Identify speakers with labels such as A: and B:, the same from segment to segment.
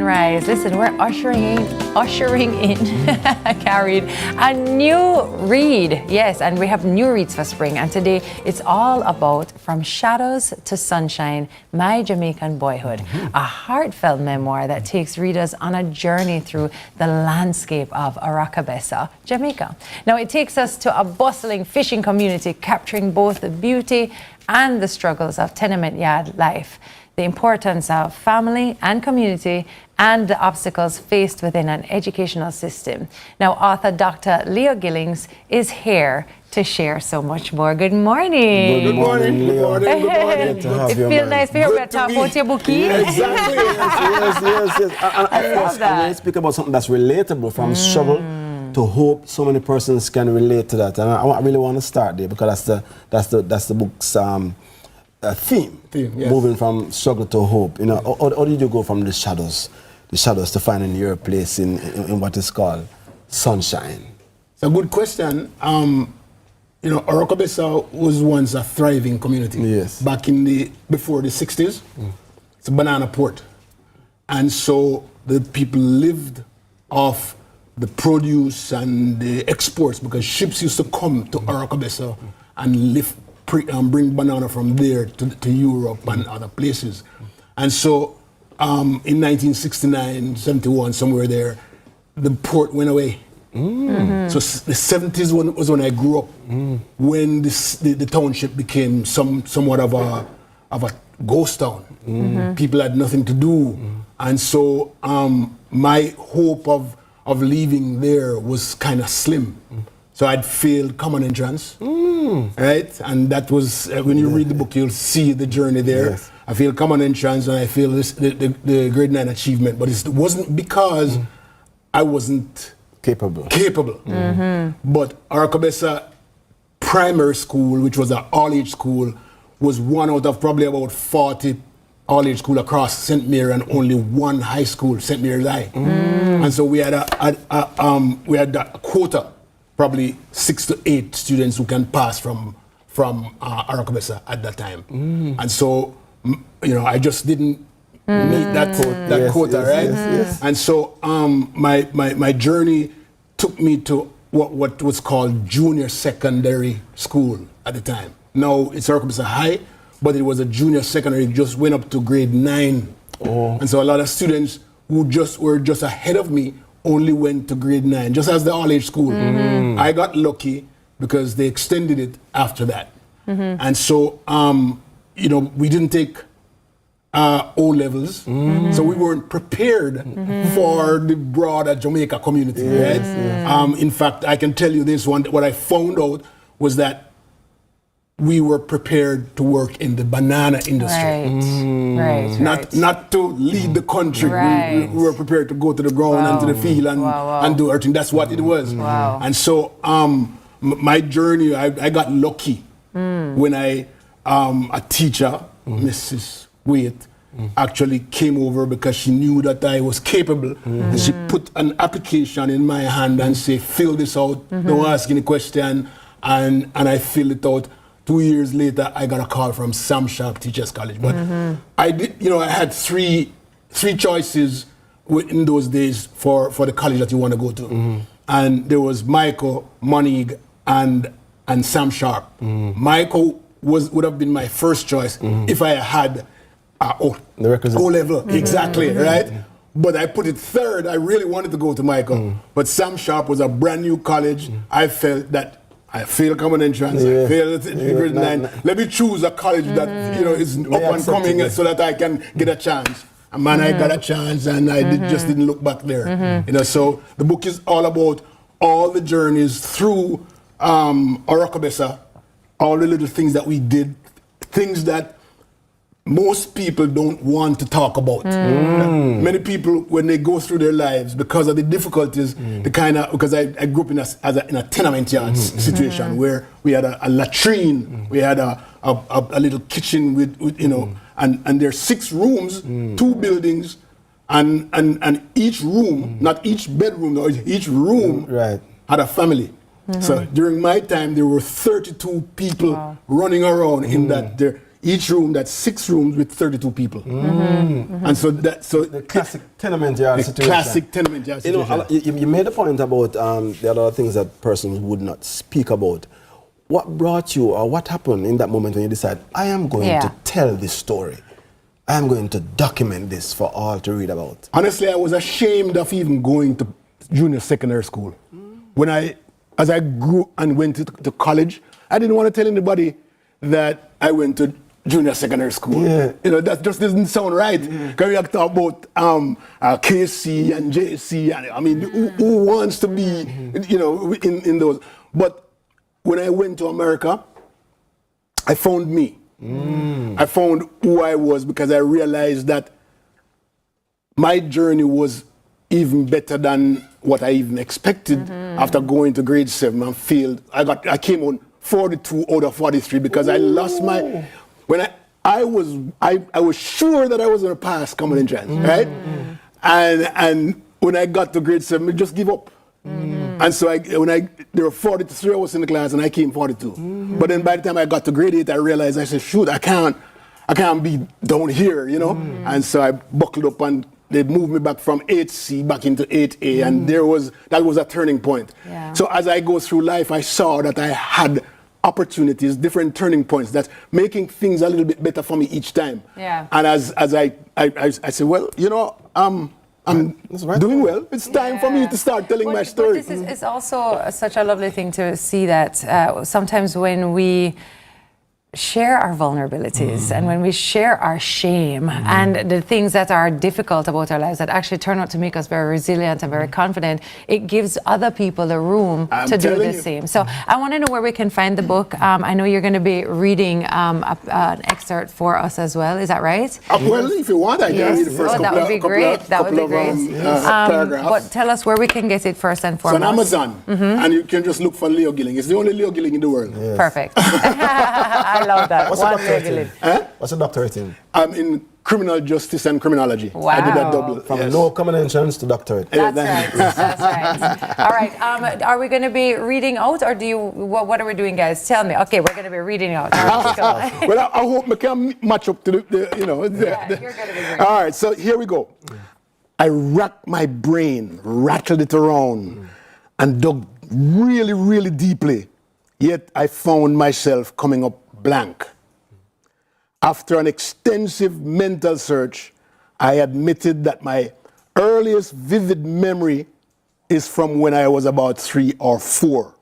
A: sunrise. Listen, we're ushering in carried a new read. Yes, and we have new reads for spring. And today it's all about From Shadows to Sunshine, My Jamican Boyhood, a heartfelt memoir that takes readers on a journey through the landscape of Aracabessa, Jamaica. Now, it takes us to a bustling fishing community, capturing both the beauty and the struggles of tenement yard life, the importance of family and community, and the obstacles faced within an educational system. Now, author Dr. Leo Gillings is here to share so much more. Good morning.
B: Good morning. Good morning. Good morning.
A: It feels nice to hear we talk about your bookie.
B: Exactly. Yes. And
A: I love that.
B: when you speak about something that's relatable, from struggle to hope, so many persons can relate to that. And I really want to start there because that's the book's theme. Yes. Moving from struggle to hope. You know, how did you go from the shadows to finding your place in what is called sunshine?
C: It's a good question. You know, Aracabessa was once a thriving community.
B: Yes.
C: Back before the 60s, it's a banana port. And so the people lived off the produce and the exports because ships used to come to Aracabessa and bring banana from there to Europe and other places. And so in 1969, 71, somewhere there, the port went away. So the 70s was when I grew up, when the township became somewhat of a ghost town. People had nothing to do. And so my hope of leaving there was kind of slim. So I'd failed common entrance, right? And that was, when you read the book, you'll see the journey there.
B: Yes.
C: I failed common entrance and I failed the grade 9 achievement, but it wasn't because I wasn't capable. But Aracabessa Primary School, which was an all-age school, was one out of probably about 40 all-age school across St. Mary and only one high school, St. Mary's High. And so we had a quota, probably 6 to 8 students who can pass from Aracabessa at that time. And so, you know, I just didn't meet that quota, right?
B: Yes.
C: And so my journey took me to what was called junior secondary school at the time. Now it's Aracabessa High, but it was a junior secondary, it just went up to grade 9. And so a lot of students who were just ahead of me only went to grade 9, just as the all-age school. I got lucky because they extended it after that. And so, you know, we didn't take O-levels, so we weren't prepared for the broader Jamaica community, right? In fact, I can tell you this one, what I found out was that we were prepared to work in the banana industry. Not to lead the country. We were prepared to go to the ground and to the field and do everything. That's what it was. And so my journey, I got lucky when a teacher, Mrs. Waite, actually came over because she knew that I was capable. And she put an application in my hand and said, fill this out, don't ask any question. And I filled it out. 2 years later, I got a call from Sam Sharp Teachers College. But I did, you know, I had three choices in those days for the college that you want to go to. And there was Michael, Monig, and Sam Sharp. Michael would have been my first choice if I had O-level. Exactly, right? But I put it third. I really wanted to go to Michael. But Sam Sharp was a brand new college. I felt that I failed common entrance, I failed grade 9. Let me choose a college that, you know, is up and coming so that I can get a chance. And man, I got a chance and I just didn't look back there. You know, so the book is all about all the journeys through Aracabessa, all the little things that we did, things that most people don't want to talk about. Many people, when they go through their lives, because of the difficulties, because I grew up in a tenement yard situation where we had a latrine, we had a little kitchen with you know, and there's 6 rooms, 2 buildings, and each room, not each bedroom, no, each room had a family. So during my time, there were 32 people running around in that. Each room, that's 6 rooms with 32 people. And so
B: The classic tenement yard situation.
C: Classic tenement yard situation.
B: You made a point about there are other things that persons would not speak about. What brought you, or what happened in that moment when you decided, I am going to tell this story? I am going to document this for all to read about.
C: Honestly, I was ashamed of even going to junior secondary school. As I grew and went to college, I didn't want to tell anybody that I went to junior secondary school.
B: Yeah.
C: You know, that just doesn't sound right. Because we have to talk about KC and JC. And, I mean, who wants to be, you know, in those? But when I went to America, I found me. I found who I was because I realized that my journey was even better than what I even expected after going to grade 7 and failed. I came on 42 out of 43 because I lost my... When I was sure that I was going to pass common entrance, right? And when I got to grade 7, I just give up. And so there were 43 of us in the class and I came 42. But then by the time I got to grade 8, I realized, I said, shoot, I can't be down here, you know? And so I buckled up and they moved me back from 8C back into 8A, and that was a turning point.
A: Yeah.
C: So as I go through life, I saw that I had opportunities, different turning points that's making things a little bit better for me each time.
A: Yeah.
C: And as I said, well, you know, I'm doing well. It's time for me to start telling my story.
A: But this is also such a lovely thing to see that sometimes when we share our vulnerabilities and when we share our shame and the things that are difficult about our lives that actually turn out to make us very resilient and very confident, it gives other people the room to do the same. So I want to know where we can find the book. I know you're going to be reading an excerpt for us as well. Is that right?
C: Well, if you want, I can read the first
A: that would be great. That would be great.
C: Paragraphs.
A: But tell us where we can get it first and
C: It's on
A: foremost.
C: Amazon, and you can just look for Leo Gilling. It's the only Leo Gilling in the world.
A: Perfect. I love that.
B: What's the doctorate in? What's the doctorate in?
C: I'm in criminal justice and criminology.
A: Wow.
C: I did that double.
B: From no common entrance to doctorate.
A: That's right. That's right. All right. Are we going to be reading out, or do you? What are we doing, guys? Tell me. Okay, we're going to be reading out. Let's go.
C: Well, I hope we can match up to the you know.
A: You're going to be great.
C: All right. So here we go. I racked my brain, rattled it around, and dug really, really deeply. Yet I found myself coming up blank. After an extensive mental search, I admitted that my earliest vivid memory is from when I was about 3 or 4.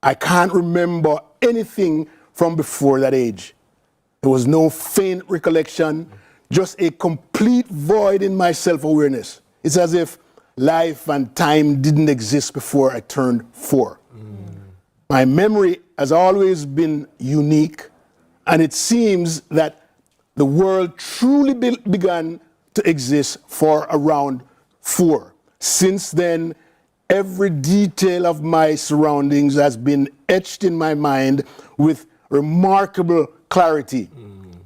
C: I can't remember anything from before that age. There was no faint recollection, just a complete void in my self-awareness. It's as if life and time didn't exist before I turned 4. My memory has always been unique, and it seems that the world truly began to exist for around 4. Since then, every detail of my surroundings has been etched in my mind with remarkable clarity,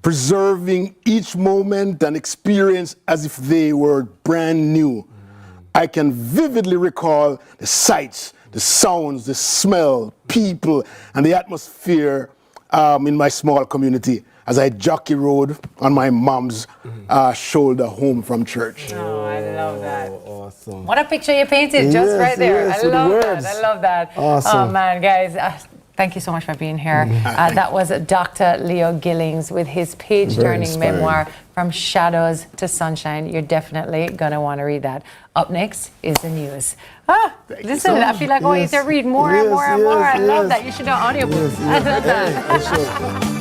C: preserving each moment and experience as if they were brand new. I can vividly recall the sights, the sounds, the smell, people, and the atmosphere in my small community as I jockey rode on my mom's shoulder home from church.
A: Oh, I love that.
B: Awesome.
A: What a picture you painted just right there.
B: Yes,
A: I
B: with
A: love
B: words.
A: that. I love that.
B: Awesome.
A: Oh, man, guys. Thank you so much for being here. That was Dr. Leo Gillings with his page-turning memoir, From Shadows to Sunshine. You're definitely going to want to read that. Up next is the news. Listen, I feel like I want you to read more and more and more. I love that. You should do an audiobook. I love that.